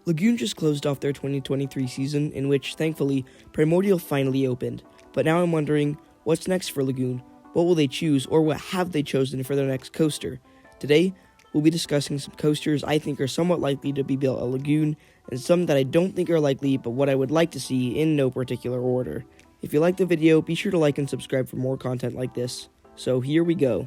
Lagoon just closed off their 2023 season, in which, thankfully, Primordial finally opened. But now I'm wondering, what's next for Lagoon? What will they choose, or what have they chosen for their next coaster? Today, we'll be discussing some coasters I think are somewhat likely to be built at Lagoon, and some that I don't think are likely, but what I would like to see in no particular order. If you liked the video, be sure to like and subscribe for more content like this. So here we go.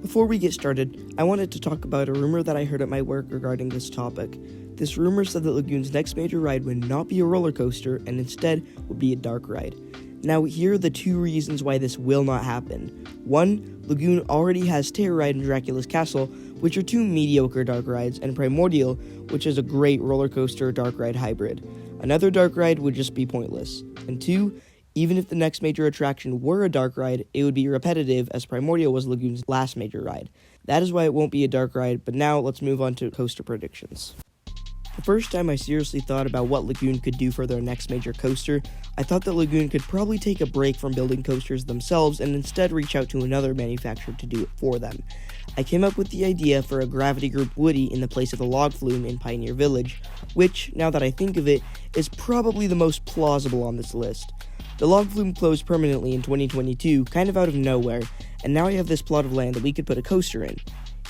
Before we get started, I wanted to talk about a rumor that I heard at my work regarding this topic. This rumor said that Lagoon's next major ride would not be a roller coaster and instead would be a dark ride. Now, here are the two reasons why this will not happen. One, Lagoon already has Terror Ride and Dracula's Castle, which are two mediocre dark rides, and Primordial, which is a great roller coaster dark ride hybrid. Another dark ride would just be pointless. And two, even if the next major attraction were a dark ride, it would be repetitive, as Primordial was Lagoon's last major ride. That is why it won't be a dark ride, but now let's move on to coaster predictions. The first time I seriously thought about what Lagoon could do for their next major coaster, I thought that Lagoon could probably take a break from building coasters themselves and instead reach out to another manufacturer to do it for them. I came up with the idea for a Gravity Group Woody in the place of the log flume in Pioneer Village, which, now that I think of it, is probably the most plausible on this list. The log flume closed permanently in 2022, kind of out of nowhere, and now I have this plot of land that we could put a coaster in.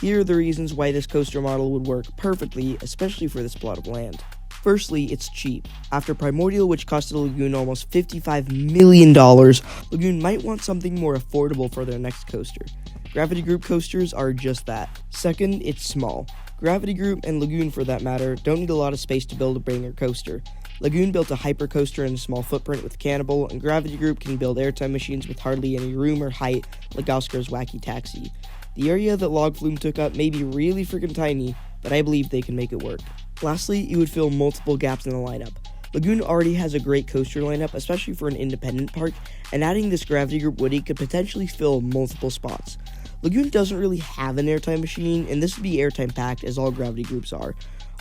Here are the reasons why this coaster model would work perfectly, especially for this plot of land. Firstly, it's cheap. After Primordial, which costed Lagoon almost $55 million, Lagoon might want something more affordable for their next coaster. Gravity Group coasters are just that. Second, it's small. Gravity Group, and Lagoon for that matter, don't need a lot of space to build a banger coaster. Lagoon built a hyper coaster in a small footprint with Cannibal, and Gravity Group can build airtime machines with hardly any room or height, like Oscar's Wacky Taxi. The area that Log Flume took up may be really freaking tiny, but I believe they can make it work. Lastly, it would fill multiple gaps in the lineup. Lagoon already has a great coaster lineup, especially for an independent park, and adding this Gravity Group Woody could potentially fill multiple spots. Lagoon doesn't really have an airtime machine, and this would be airtime packed as all Gravity Groups are.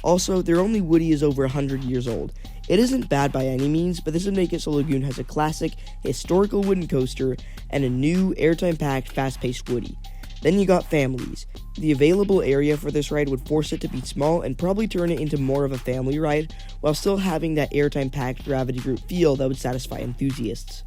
Also, their only Woody is over 100 years old. It isn't bad by any means, but this would make it so Lagoon has a classic, historical wooden coaster and a new, airtime-packed, fast-paced Woody. Then you got families. The available area for this ride would force it to be small and probably turn it into more of a family ride, while still having that airtime-packed Gravity Group feel that would satisfy enthusiasts.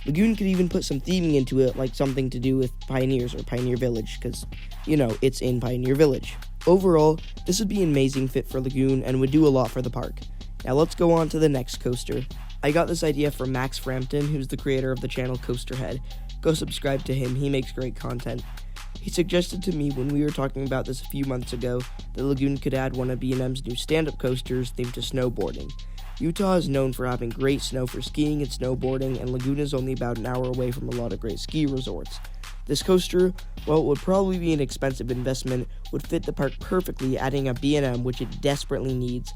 Lagoon could even put some theming into it, like something to do with Pioneers or Pioneer Village, because, it's in Pioneer Village. Overall, this would be an amazing fit for Lagoon and would do a lot for the park. Now let's go on to the next coaster. I got this idea from Max Frampton, who's the creator of the channel Coasterhead. Go subscribe to him, he makes great content. He suggested to me when we were talking about this a few months ago that Lagoon could add one of B&M's new stand-up coasters themed to snowboarding. Utah is known for having great snow for skiing and snowboarding, and Lagoon is only about an hour away from a lot of great ski resorts. This coaster, while it would probably be an expensive investment, would fit the park perfectly, adding a B&M which it desperately needs,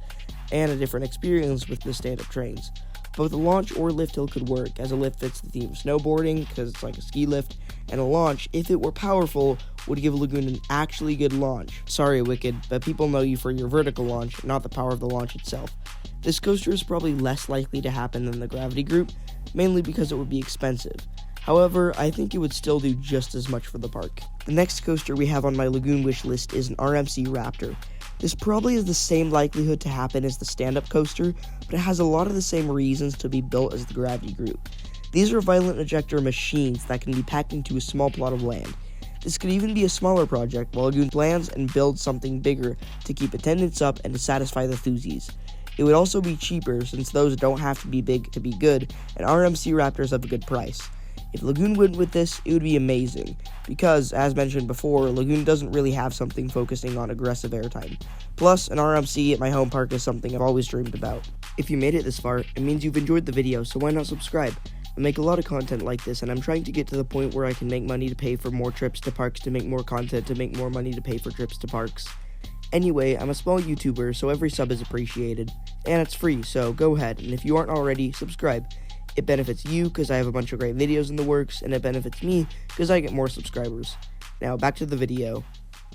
and a different experience with the stand-up trains. Both a launch or lift hill could work, as a lift fits the theme of snowboarding, because it's like a ski lift, and a launch, if it were powerful, would give Lagoon an actually good launch. Sorry, Wicked, but people know you for your vertical launch, not the power of the launch itself. This coaster is probably less likely to happen than the Gravity Group, mainly because it would be expensive. However, I think it would still do just as much for the park. The next coaster we have on my Lagoon wish list is an RMC Raptor. This probably has the same likelihood to happen as the stand-up coaster, but it has a lot of the same reasons to be built as the Gravity Group. These are violent ejector machines that can be packed into a small plot of land. This could even be a smaller project, while Lagoon plans and builds something bigger to keep attendance up and to satisfy the enthusiasts. It would also be cheaper, since those don't have to be big to be good, and RMC Raptors have a good price. If Lagoon went with this, it would be amazing, because, as mentioned before, Lagoon doesn't really have something focusing on aggressive airtime. Plus, an RMC at my home park is something I've always dreamed about. If you made it this far, it means you've enjoyed the video, so why not subscribe? I make a lot of content like this, and I'm trying to get to the point where I can make money to pay for more trips to parks, to make more content, to make more money to pay for trips to parks. Anyway, I'm a small YouTuber, so every sub is appreciated, and it's free, so go ahead, and if you aren't already, subscribe. It benefits you because I have a bunch of great videos in the works, and it benefits me because I get more subscribers. Now, back to the video.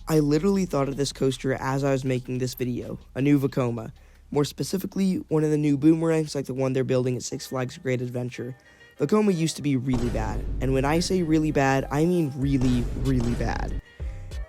I literally thought of this coaster as I was making this video, a new Vekoma. More specifically, one of the new boomerangs like the one they're building at Six Flags Great Adventure. Vekoma used to be really bad, and when I say really bad, I mean really, really bad.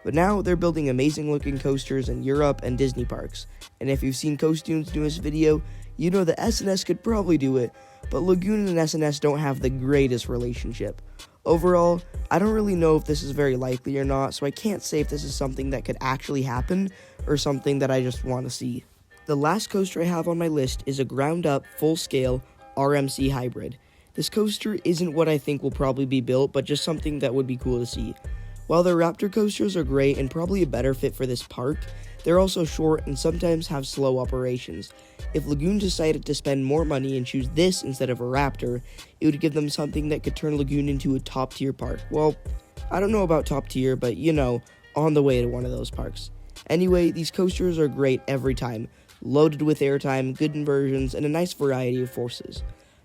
But now they're building amazing looking coasters in Europe and Disney parks, and if you've seen Coastoon's newest video, you know that S&S could probably do it, but Lagoon and S&S don't have the greatest relationship. Overall, I don't really know if this is very likely or not, so I can't say if this is something that could actually happen or something that I just want to see. The last coaster I have on my list is a ground-up, full-scale RMC hybrid. This coaster isn't what I think will probably be built, but just something that would be cool to see. While the Raptor coasters are great and probably a better fit for this park, they're also short and sometimes have slow operations. If Lagoon decided to spend more money and choose this instead of a Raptor, it would give them something that could turn Lagoon into a top-tier park. Well, I don't know about top-tier, but you know, on the way to one of those parks. Anyway, these coasters are great every time, loaded with airtime, good inversions, and a nice variety of forces.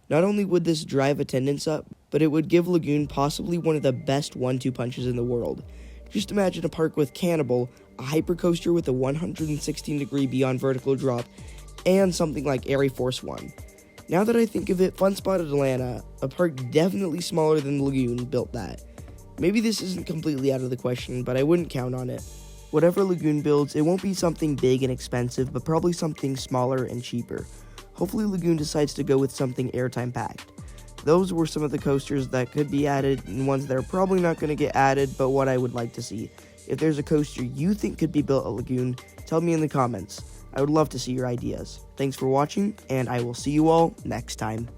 Not only would this drive attendance up, but it would give Lagoon possibly one of the best 1-2 punches in the world. Just imagine a park with Cannibal, a hypercoaster with a 116-degree beyond vertical drop, and something like Air Force One. Now that I think of it, Fun Spot Atlanta, a park definitely smaller than Lagoon, built that. Maybe this isn't completely out of the question, but I wouldn't count on it. Whatever Lagoon builds, it won't be something big and expensive, but probably something smaller and cheaper. Hopefully Lagoon decides to go with something airtime packed. Those were some of the coasters that could be added, and ones that are probably not going to get added, but what I would like to see. If there's a coaster you think could be built at Lagoon, tell me in the comments. I would love to see your ideas. Thanks for watching, and I will see you all next time.